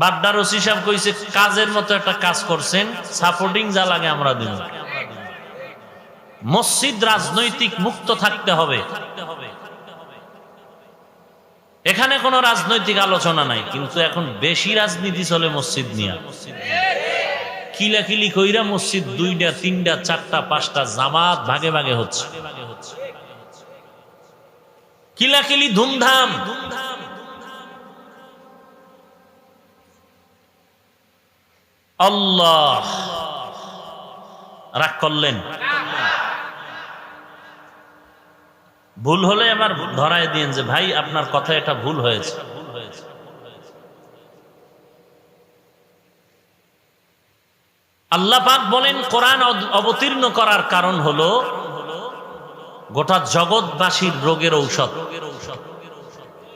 বাড্ডার OC সাহেব কইছে কাজের মতো একটা কাজ করছেন, সাপোর্টিং যা লাগে আমরা দিব। মসজিদ রাজনৈতিক মুক্ত থাকতে হবে, এখানে কোনো রাজনৈতিক আলোচনা নাই, কিন্তু এখন বেশি রাজনীতি চলে মসজিদ নিয়ে। কিলাকিলি কইরা মসজিদ 2টা 3টা 4টা 5টা জামাত ভাগে ভাগে হচ্ছে, কিলাকিলি ধুমধাম। আল্লাহ রাগ করলেন, ভুল হলে আবার ধরায় দিয়েন যে ভাই আপনার কথা এটা ভুল হয়েছে। আল্লাহ পাক বলেন কোরআন অবতীর্ণ করার কারণ হলো গোটা জগৎবাসীর রোগের ঔষধ।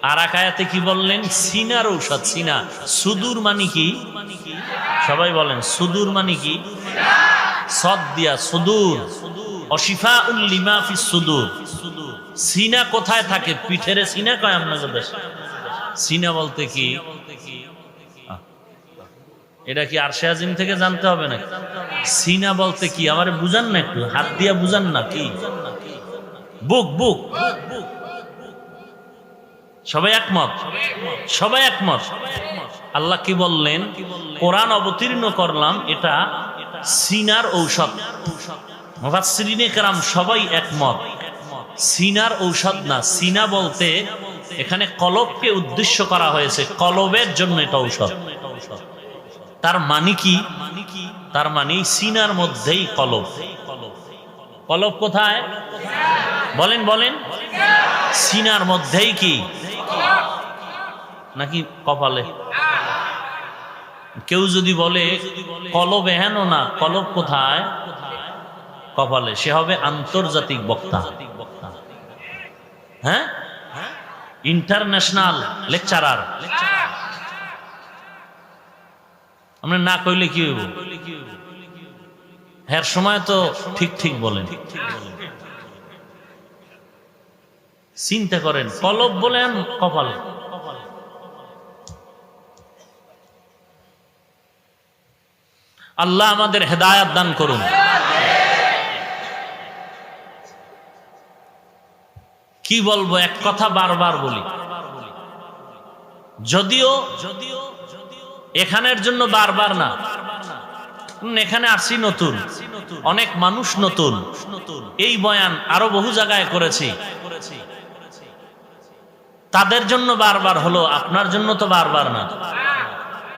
আর এক আয়াতে কি বললেন? সিনার ঔষধ। সিনা সুদূর মানে কি? সবাই বলেন সুদূর মানে কি? সদ দিয়া সুদূর, অশিফাউল লিমা ফিস সুদূর। সিনা কোথায় থাকে? পিঠের সিনা কয় আপনাদের দেশে। সিনা বলতে কি? এটা কি আরশে আজিম থেকে জানতে হবে নাকি? সিনা বলতে কি আমারে বুঝান না, একটু হাত দিয়া বুঝান না। কি? বুক। বুক। সবাই একমত? সবাই একমত। আল্লাহ কি বললেন? কোরআন অবতীর্ণ করলাম, এটা সিনার ঔষধ। মুফাসসিরিনে কেরাম সবাই একমত, সিনার ঔষধ না। সিনা বলতে এখানে কলবকে উদ্দেশ্য করা হয়েছে, কলবের জন্য এটা ঔষধ। তার মানে কি? তার মানে সিনার মধ্যেই কলব। কলব কোথায়? বলেন বলেন। সিনার মধ্যেই কি? নাকি কপালে? কেউ যদি বলে কলব এহেন না, কলব কোথায়? কপালে, সে হবে আন্তর্জাতিক বক্তা। হ্যাঁ, ইন্টারন্যাশনাল লেকচারার। আমরা না কইলে কি হইব? হ্যার সময় তো ঠিক ঠিক বলেন। চিন্তা করেন, কলব বলেন কপালে। আল্লাহ আমাদের হেদায়াত দান করুন। কি বলবো, এক কথা বারবার বলি, যদিও এখানের জন্য বারবার না, এখানে আসছি নতুন, অনেক মানুষ নতুন, এই বয়ান আরো বহু জায়গায় করেছি, তাদের জন্য বারবার হলো, আপনার জন্য তো বারবার না।